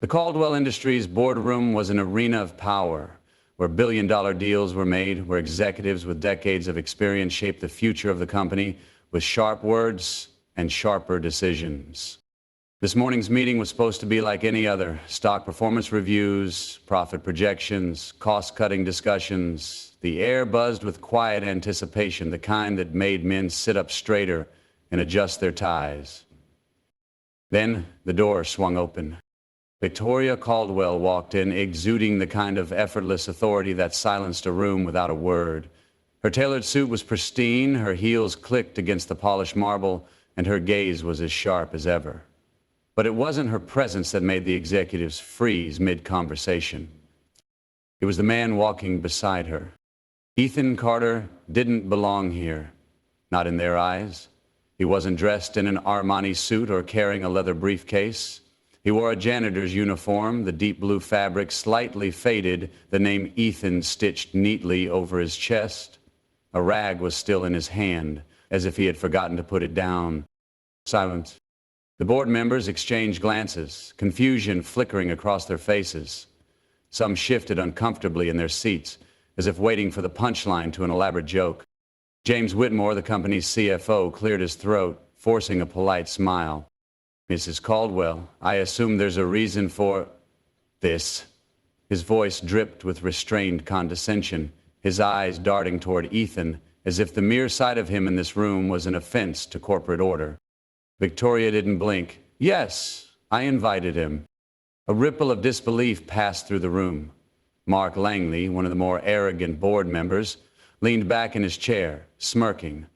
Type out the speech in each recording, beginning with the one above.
The Caldwell Industries boardroom was an arena of power, where billion-dollar deals were made, where executives with decades of experience shaped the future of the company with sharp words and sharper decisions. This morning's meeting was supposed to be like any other: stock performance reviews, profit projections, cost-cutting discussions. The air buzzed with quiet anticipation, the kind that made men sit up straighter and adjust their ties. Then the door swung open. Victoria Caldwell walked in, exuding the kind of effortless authority that silenced a room without a word. Her tailored suit was pristine, her heels clicked against the polished marble, and her gaze was as sharp as ever. But it wasn't her presence that made the executives freeze mid-conversation. It was the man walking beside her. Ethan Carter didn't belong here, not in their eyes. He wasn't dressed in an Armani suit or carrying a leather briefcase. He wore a janitor's uniform, the deep blue fabric slightly faded, the name Ethan stitched neatly over his chest. A rag was still in his hand, as if he had forgotten to put it down. Silence. The board members exchanged glances, confusion flickering across their faces. Some shifted uncomfortably in their seats, as if waiting for the punchline to an elaborate joke. James Whitmore, the company's CFO, cleared his throat, forcing a polite smile. "Mrs. Caldwell, I assume there's a reason for this." His voice dripped with restrained condescension, his eyes darting toward Ethan, as if the mere sight of him in this room was an offense to corporate order. Victoria didn't blink. "Yes, I invited him." A ripple of disbelief passed through the room. Mark Langley, one of the more arrogant board members, leaned back in his chair, smirking.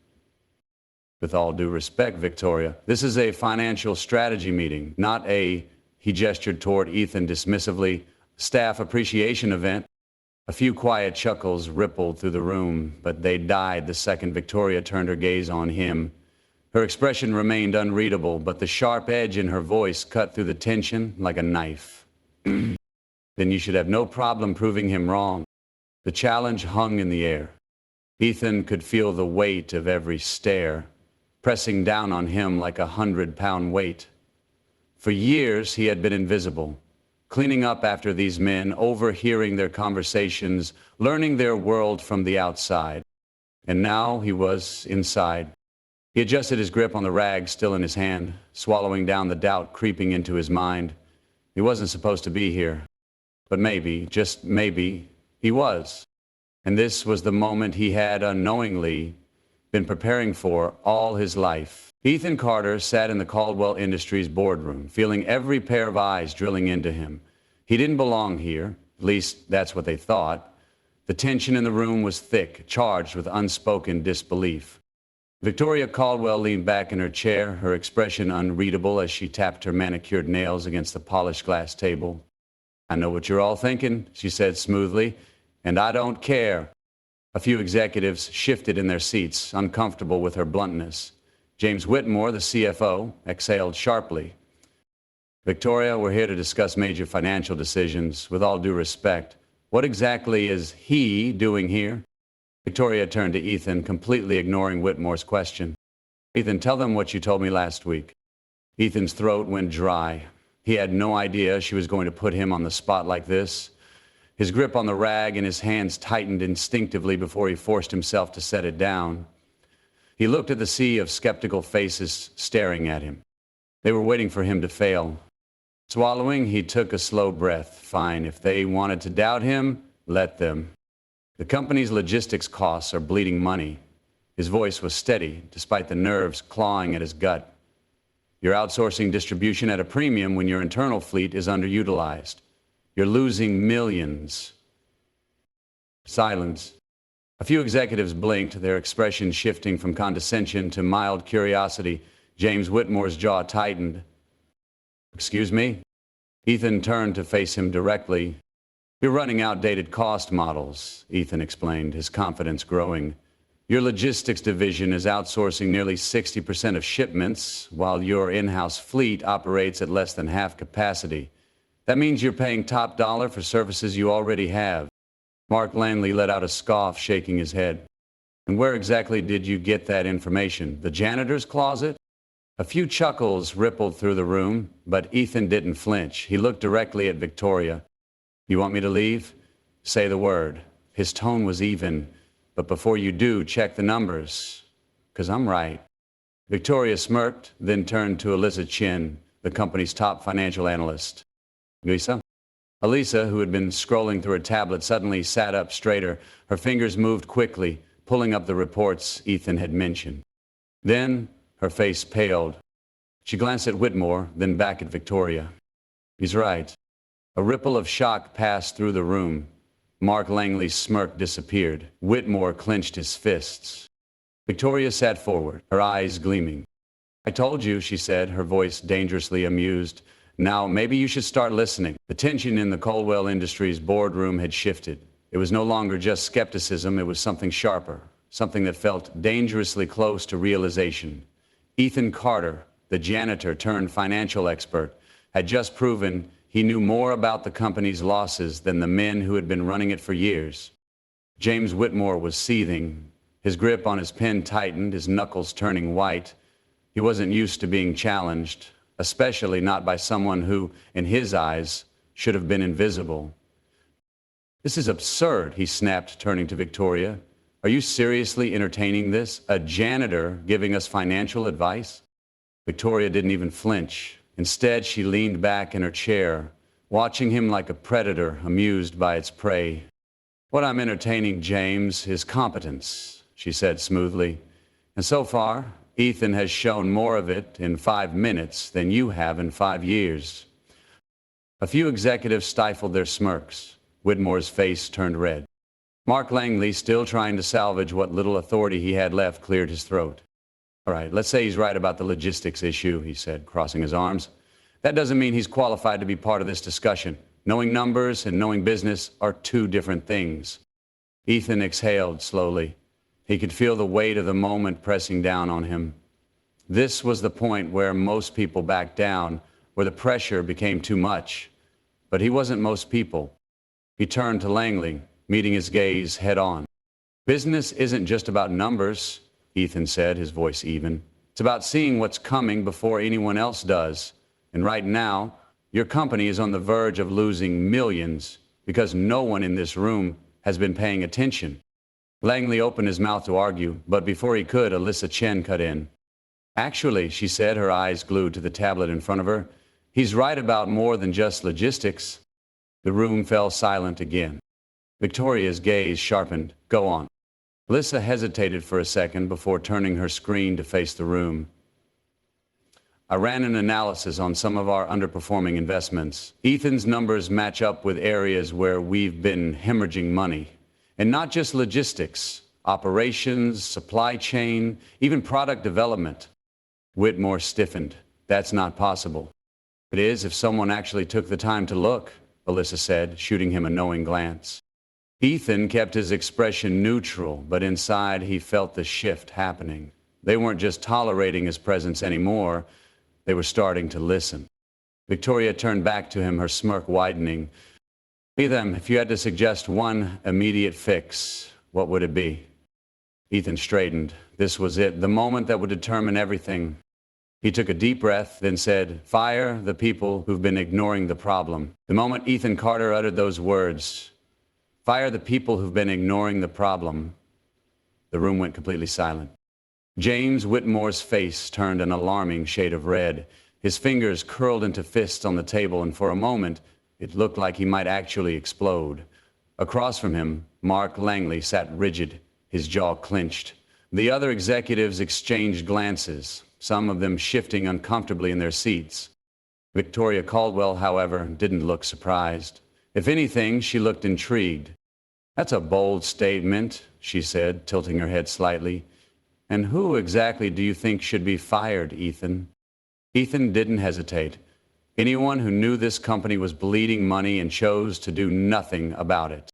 "With all due respect, Victoria, this is a financial strategy meeting, not a," he gestured toward Ethan dismissively, "staff appreciation event." A few quiet chuckles rippled through the room, but they died the second Victoria turned her gaze on him. Her expression remained unreadable, but the sharp edge in her voice cut through the tension like a knife. "Then you should have no problem proving him wrong." The challenge hung in the air. Ethan could feel the weight of every stare, pressing down on him like a 100-pound weight. For years, he had been invisible, cleaning up after these men, overhearing their conversations, learning their world from the outside. And now he was inside. He adjusted his grip on the rag still in his hand, swallowing down the doubt creeping into his mind. He wasn't supposed to be here. But maybe, just maybe, he was. And this was the moment he had unknowingly been preparing for all his life. Ethan Carter sat in the Caldwell Industries boardroom, feeling every pair of eyes drilling into him. He didn't belong here, at least that's what they thought. The tension in the room was thick, charged with unspoken disbelief. Victoria Caldwell leaned back in her chair, her expression unreadable as she tapped her manicured nails against the polished glass table. "I know what you're all thinking," she said smoothly, "and I don't care." A few executives shifted in their seats, uncomfortable with her bluntness. James Whitmore, the CFO, exhaled sharply. "Victoria, we're here to discuss major financial decisions. With all due respect, what exactly is he doing here?" Victoria turned to Ethan, completely ignoring Whitmore's question. "Ethan, tell them what you told me last week." Ethan's throat went dry. He had no idea she was going to put him on the spot like this. His grip on the rag and his hands tightened instinctively before he forced himself to set it down. He looked at the sea of skeptical faces staring at him. They were waiting for him to fail. Swallowing, he took a slow breath. Fine, if they wanted to doubt him, let them. The company's logistics costs are bleeding money. His voice was steady, despite the nerves clawing at his gut. "You're outsourcing distribution at a premium when your internal fleet is underutilized. You're losing millions." Silence. A few executives blinked, their expression shifting from condescension to mild curiosity. James Whitmore's jaw tightened. "Excuse me?" Ethan turned to face him directly. "You're running outdated cost models," Ethan explained, his confidence growing. "Your logistics division is outsourcing nearly 60% of shipments, while your in-house fleet operates at less than half capacity. That means you're paying top dollar for services you already have." Mark Langley let out a scoff, shaking his head. "And where exactly did you get that information? The janitor's closet?" A few chuckles rippled through the room, but Ethan didn't flinch. He looked directly at Victoria. You want me to leave? Say the word. His tone was even. But before you do, check the numbers. 'Cause I'm right. Victoria smirked, then turned to Alyssa Chin, the company's top financial analyst. Lisa? Elisa, who had been scrolling through her tablet, suddenly sat up straighter. Her fingers moved quickly, pulling up the reports Ethan had mentioned. Then, her face paled. She glanced at Whitmore, then back at Victoria. He's right. A ripple of shock passed through the room. Mark Langley's smirk disappeared. Whitmore clenched his fists. Victoria sat forward, her eyes gleaming. I told you, she said, her voice dangerously amused. Now, maybe you should start listening. The tension in the Caldwell Industries boardroom had shifted. It was no longer just skepticism, it was something sharper, something that felt dangerously close to realization. Ethan Carter, the janitor turned financial expert, had just proven he knew more about the company's losses than the men who had been running it for years. James Whitmore was seething. His grip on his pen tightened, his knuckles turning white. He wasn't used to being challenged, especially not by someone who, in his eyes, should have been invisible. This is absurd, he snapped, turning to Victoria. Are you seriously entertaining this? A janitor giving us financial advice? Victoria didn't even flinch. Instead, she leaned back in her chair, watching him like a predator amused by its prey. What I'm entertaining, James, is competence, she said smoothly. And so far, Ethan has shown more of it in 5 minutes than you have in 5 years. A few executives stifled their smirks. Whitmore's face turned red. Mark Langley, still trying to salvage what little authority he had left, cleared his throat. All right, let's say he's right about the logistics issue, he said, crossing his arms. That doesn't mean he's qualified to be part of this discussion. Knowing numbers and knowing business are two different things. Ethan exhaled slowly. He could feel the weight of the moment pressing down on him. This was the point where most people backed down, where the pressure became too much. But he wasn't most people. He turned to Langley, meeting his gaze head on. Business isn't just about numbers, Ethan said, his voice even. It's about seeing what's coming before anyone else does. And right now, your company is on the verge of losing millions because no one in this room has been paying attention. Langley opened his mouth to argue, but before he could, Alyssa Chen cut in. Actually, she said, her eyes glued to the tablet in front of her, he's right about more than just logistics. The room fell silent again. Victoria's gaze sharpened. Go on. Alyssa hesitated for a second before turning her screen to face the room. I ran an analysis on some of our underperforming investments. Ethan's numbers match up with areas where we've been hemorrhaging money. And not just logistics, operations, supply chain, even product development. Whitmore stiffened. That's not possible. It is if someone actually took the time to look, Alyssa said, shooting him a knowing glance. Ethan kept his expression neutral, but inside he felt the shift happening. They weren't just tolerating his presence anymore, they were starting to listen. Victoria turned back to him, her smirk widening. Ethan, if you had to suggest one immediate fix, what would it be? Ethan straightened. This was it, the moment that would determine everything. He took a deep breath, then said, fire the people who've been ignoring the problem. The moment Ethan Carter uttered those words, fire the people who've been ignoring the problem, the room went completely silent. James Whitmore's face turned an alarming shade of red. His fingers curled into fists on the table, and for a moment, it looked like he might actually explode. Across from him, Mark Langley sat rigid, his jaw clenched. The other executives exchanged glances, some of them shifting uncomfortably in their seats. Victoria Caldwell, however, didn't look surprised. If anything, she looked intrigued. That's a bold statement, she said, tilting her head slightly. And who exactly do you think should be fired, Ethan? Ethan didn't hesitate. Anyone who knew this company was bleeding money and chose to do nothing about it.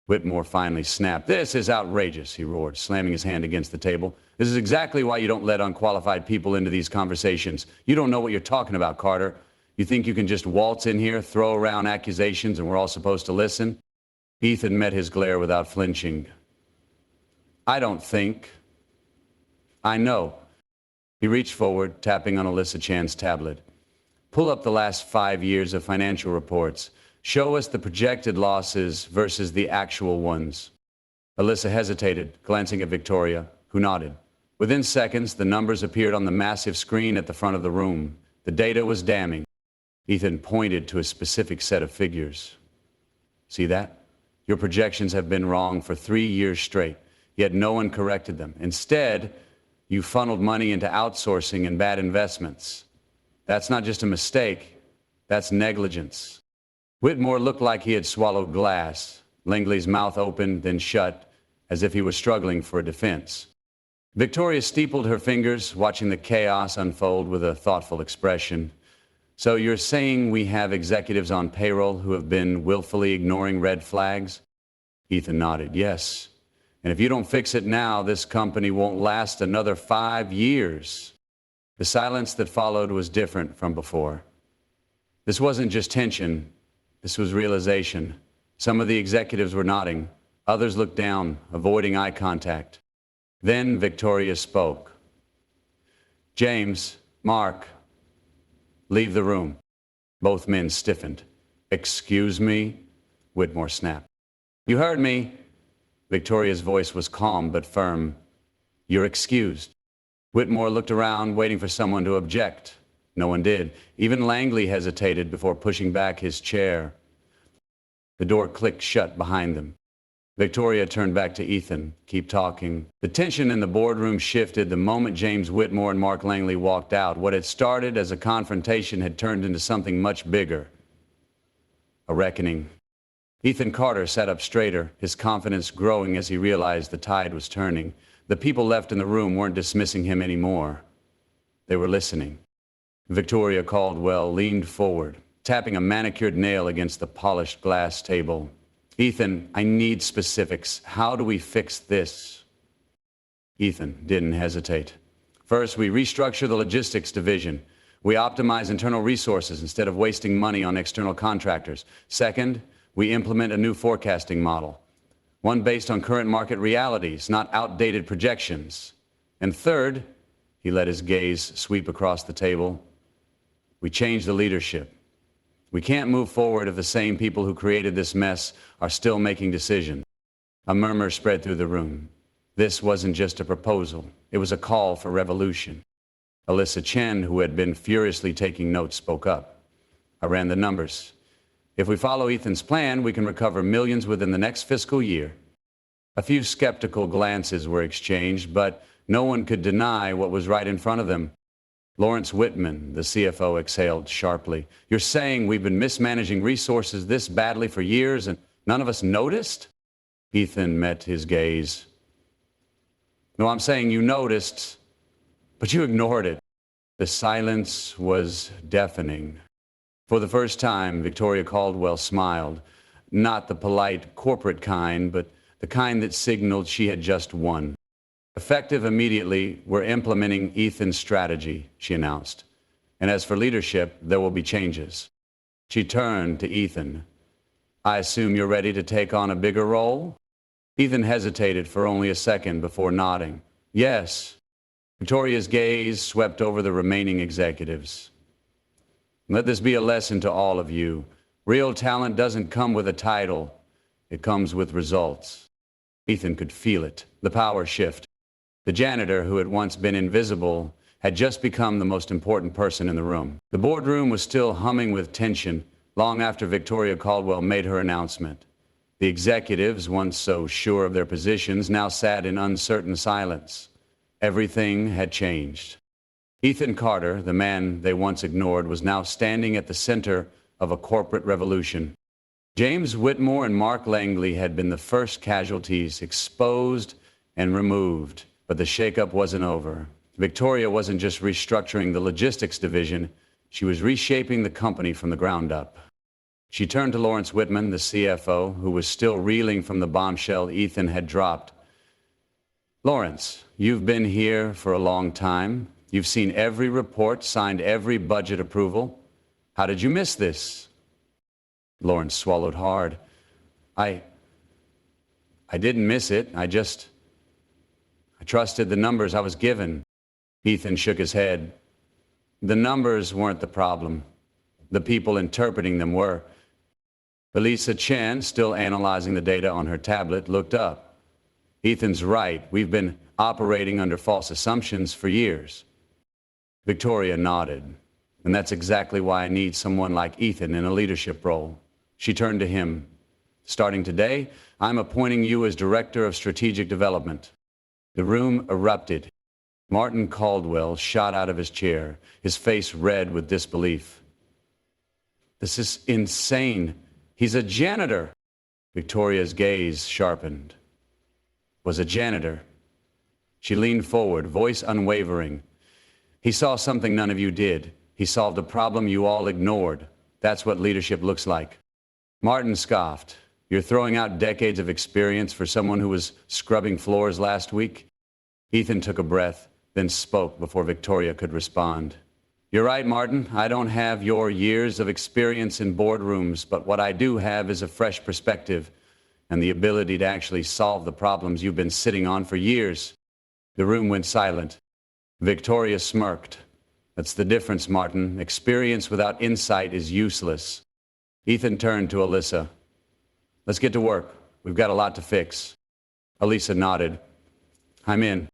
Whitmore finally snapped. This is outrageous, he roared, slamming his hand against the table. This is exactly why you don't let unqualified people into these conversations. You don't know what you're talking about, Carter. You think you can just waltz in here, throw around accusations, and we're all supposed to listen? Ethan met his glare without flinching. I don't think. I know. He reached forward, tapping on Alyssa Chan's tablet. Pull up the last 5 years of financial reports. Show us the projected losses versus the actual ones. Alyssa hesitated, glancing at Victoria, who nodded. Within seconds, the numbers appeared on the massive screen at the front of the room. The data was damning. Ethan pointed to a specific set of figures. See that? Your projections have been wrong for 3 years straight, yet no one corrected them. Instead, you funneled money into outsourcing and bad investments. That's not just a mistake, that's negligence. Whitmore looked like he had swallowed glass. Langley's mouth opened, then shut, as if he was struggling for a defense. Victoria steepled her fingers, watching the chaos unfold with a thoughtful expression. So you're saying we have executives on payroll who have been willfully ignoring red flags? Ethan nodded, yes. And if you don't fix it now, this company won't last another 5 years. The silence that followed was different from before. This wasn't just tension, this was realization. Some of the executives were nodding, others looked down, avoiding eye contact. Then Victoria spoke. James, Mark, leave the room. Both men stiffened. Excuse me? Whitmore snapped. You heard me. Victoria's voice was calm but firm. You're excused. Whitmore looked around, waiting for someone to object. No one did. Even Langley hesitated before pushing back his chair. The door clicked shut behind them. Victoria turned back to Ethan. Keep talking. The tension in the boardroom shifted the moment James Whitmore and Mark Langley walked out. What had started as a confrontation had turned into something much bigger. A reckoning. Ethan Carter sat up straighter, his confidence growing as he realized the tide was turning. The people left in the room weren't dismissing him anymore. They were listening. Victoria Caldwell leaned forward, tapping a manicured nail against the polished glass table. Ethan, I need specifics. How do we fix this? Ethan didn't hesitate. First, we restructure the logistics division. We optimize internal resources instead of wasting money on external contractors. Second, we implement a new forecasting model, one based on current market realities, not outdated projections. And third, he let his gaze sweep across the table, we change the leadership. We can't move forward if the same people who created this mess are still making decisions. A murmur spread through the room. This wasn't just a proposal. It was a call for revolution. Alyssa Chen, who had been furiously taking notes, spoke up. I ran the numbers. If we follow Ethan's plan, we can recover millions within the next fiscal year. A few skeptical glances were exchanged, but no one could deny what was right in front of them. Lawrence Whitman, the CFO, exhaled sharply. You're saying we've been mismanaging resources this badly for years and none of us noticed? Ethan met his gaze. No, I'm saying you noticed, but you ignored it. The silence was deafening. For the first time, Victoria Caldwell smiled. Not the polite corporate kind, but the kind that signaled she had just won. Effective immediately, we're implementing Ethan's strategy, she announced. And as for leadership, there will be changes. She turned to Ethan. I assume you're ready to take on a bigger role? Ethan hesitated for only a second before nodding. Yes. Victoria's gaze swept over the remaining executives. Let this be a lesson to all of you. Real talent doesn't come with a title. It comes with results. Ethan could feel it, the power shift. The janitor, who had once been invisible, had just become the most important person in the room. The boardroom was still humming with tension long after Victoria Caldwell made her announcement. The executives, once so sure of their positions, now sat in uncertain silence. Everything had changed. Ethan Carter, the man they once ignored, was now standing at the center of a corporate revolution. James Whitmore and Mark Langley had been the first casualties, exposed and removed. But the shakeup wasn't over. Victoria wasn't just restructuring the logistics division, she was reshaping the company from the ground up. She turned to Lawrence Whitman, the CFO, who was still reeling from the bombshell Ethan had dropped. Lawrence, you've been here for a long time. You've seen every report, signed every budget approval. How did you miss this? Lawrence swallowed hard. I didn't miss it. I trusted the numbers I was given. Ethan shook his head. The numbers weren't the problem. The people interpreting them were. Elisa Chen, still analyzing the data on her tablet, looked up. Ethan's right. We've been operating under false assumptions for years. Victoria nodded. And that's exactly why I need someone like Ethan in a leadership role. She turned to him. Starting today, I'm appointing you as Director of Strategic Development. The room erupted. Martin Caldwell shot out of his chair, his face red with disbelief. This is insane. He's a janitor. Victoria's gaze sharpened. Was a janitor. She leaned forward, voice unwavering. He saw something none of you did. He solved a problem you all ignored. That's what leadership looks like. Martin scoffed. You're throwing out decades of experience for someone who was scrubbing floors last week? Ethan took a breath, then spoke before Victoria could respond. You're right, Martin. I don't have your years of experience in boardrooms, but what I do have is a fresh perspective and the ability to actually solve the problems you've been sitting on for years. The room went silent. Victoria smirked. That's the difference, Martin. Experience without insight is useless. Ethan turned to Elisa. Let's get to work. We've got a lot to fix. Elisa nodded. I'm in.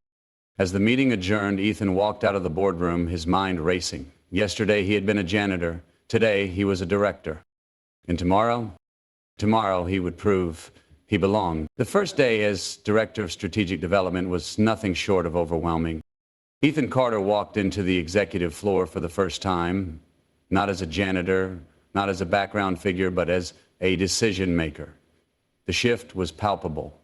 As the meeting adjourned, Ethan walked out of the boardroom, his mind racing. Yesterday he had been a janitor. Today he was a director. And tomorrow he would prove he belonged. The first day as Director of Strategic Development was nothing short of overwhelming. Ethan Carter walked into the executive floor for the first time, not as a janitor, not as a background figure, but as a decision maker. The shift was palpable.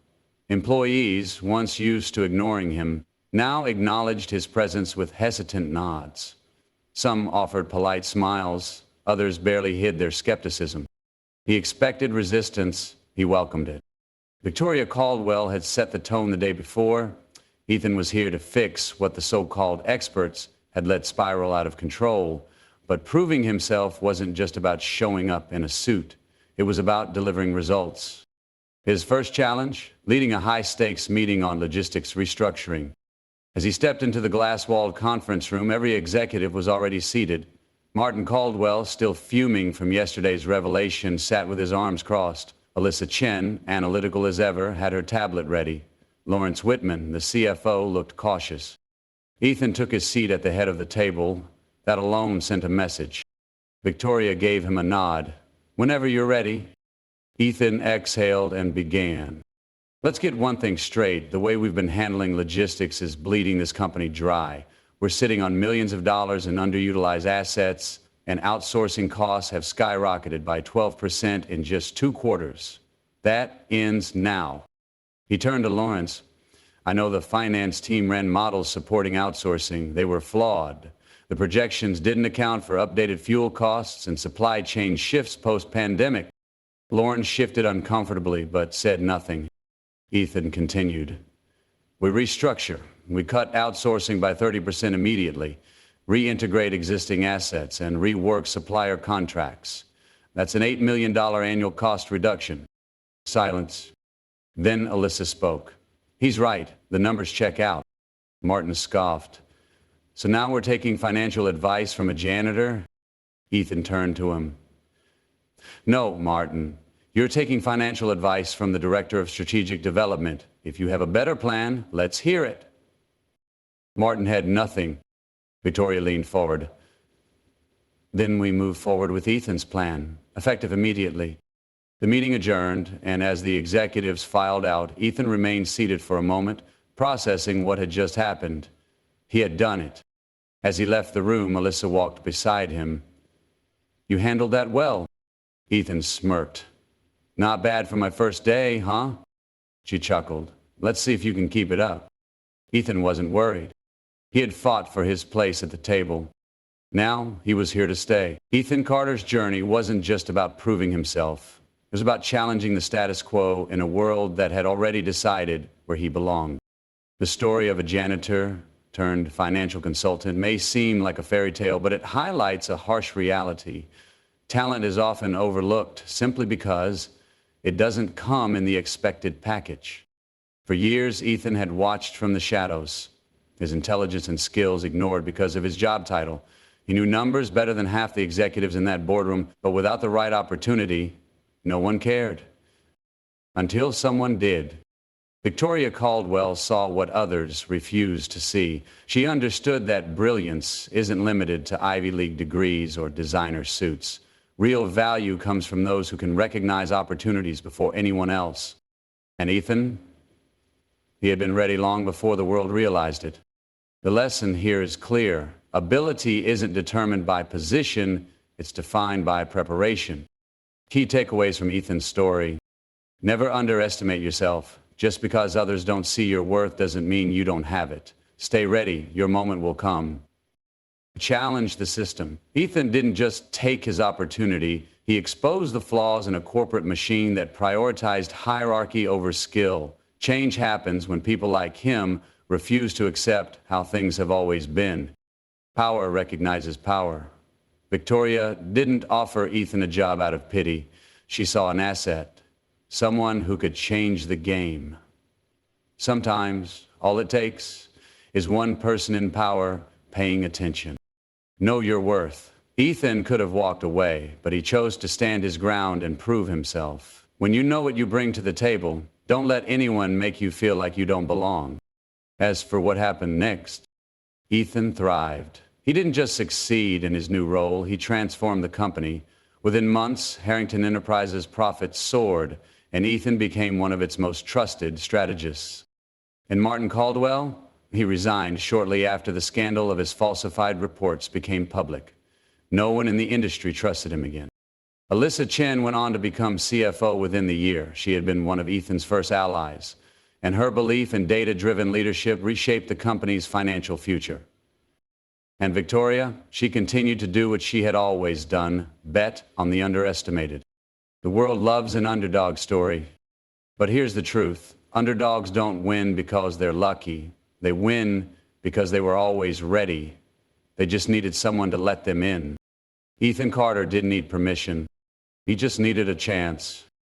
Employees, once used to ignoring him, now acknowledged his presence with hesitant nods. Some offered polite smiles, others barely hid their skepticism. He expected resistance, he welcomed it. Victoria Caldwell had set the tone the day before. Ethan was here to fix what the so-called experts had let spiral out of control, but proving himself wasn't just about showing up in a suit. It was about delivering results. His first challenge, leading a high-stakes meeting on logistics restructuring. As he stepped into the glass-walled conference room, every executive was already seated. Martin Caldwell, still fuming from yesterday's revelation, sat with his arms crossed. Elisa Chen, analytical as ever, had her tablet ready. Lawrence Whitman, the CFO, looked cautious. Ethan took his seat at the head of the table. That alone sent a message. Victoria gave him a nod. Whenever you're ready. Ethan exhaled and began. Let's get one thing straight. The way we've been handling logistics is bleeding this company dry. We're sitting on millions of dollars in underutilized assets, and outsourcing costs have skyrocketed by 12% in just 2 quarters. That ends now. He turned to Lawrence. I know the finance team ran models supporting outsourcing. They were flawed. The projections didn't account for updated fuel costs and supply chain shifts post-pandemic. Lawrence shifted uncomfortably, but said nothing. Ethan continued. We restructure. We cut outsourcing by 30% immediately, reintegrate existing assets, and rework supplier contracts. That's an $8 million annual cost reduction. Silence. Then Elisa spoke. He's right. The numbers check out. Martin scoffed. So now we're taking financial advice from a janitor? Ethan turned to him. No, Martin. You're taking financial advice from the Director of Strategic Development. If you have a better plan, let's hear it. Martin had nothing. Victoria leaned forward. Then we move forward with Ethan's plan, effective immediately. The meeting adjourned, and as the executives filed out, Ethan remained seated for a moment, processing what had just happened. He had done it. As he left the room, Elisa walked beside him. You handled that well. Ethan smirked. Not bad for my first day, huh? She chuckled. Let's see if you can keep it up. Ethan wasn't worried. He had fought for his place at the table. Now he was here to stay. Ethan Carter's journey wasn't just about proving himself. It was about challenging the status quo in a world that had already decided where he belonged. The story of a janitor turned financial consultant may seem like a fairy tale, but it highlights a harsh reality. Talent is often overlooked simply because it doesn't come in the expected package. For years, Ethan had watched from the shadows. his intelligence and skills ignored because of his job title. He knew numbers better than half the executives in that boardroom, but without the right opportunity, no one cared. Until someone did. Victoria Caldwell saw what others refused to see. She understood that brilliance isn't limited to Ivy League degrees or designer suits. Real value comes from those who can recognize opportunities before anyone else. And Ethan? He had been ready long before the world realized it. The lesson here is clear. Ability isn't determined by position, it's defined by preparation. Key takeaways from Ethan's story. Never underestimate yourself. Just because others don't see your worth doesn't mean you don't have it. Stay ready, your moment will come. Challenge the system. Ethan didn't just take his opportunity, he exposed the flaws in a corporate machine that prioritized hierarchy over skill. Change happens when people like him refuse to accept how things have always been. Power recognizes power. Victoria didn't offer Ethan a job out of pity. She saw an asset. Someone who could change the game. Sometimes, all it takes is one person in power paying attention. Know your worth. Ethan could have walked away, but he chose to stand his ground and prove himself. When you know what you bring to the table, don't let anyone make you feel like you don't belong. As for what happened next, Ethan thrived. He didn't just succeed in his new role, he transformed the company. Within months, Harrington Enterprises' profits soared, and Ethan became one of its most trusted strategists. And Martin Caldwell? He resigned shortly after the scandal of his falsified reports became public. No one in the industry trusted him again. Alyssa Chen went on to become CFO within the year. She had been one of Ethan's first allies, and her belief in data-driven leadership reshaped the company's financial future. And Victoria, she continued to do what she had always done, bet on the underestimated. The world loves an underdog story. But here's the truth. Underdogs don't win because they're lucky. They win because they were always ready. They just needed someone to let them in. Ethan Carter didn't need permission. He just needed a chance.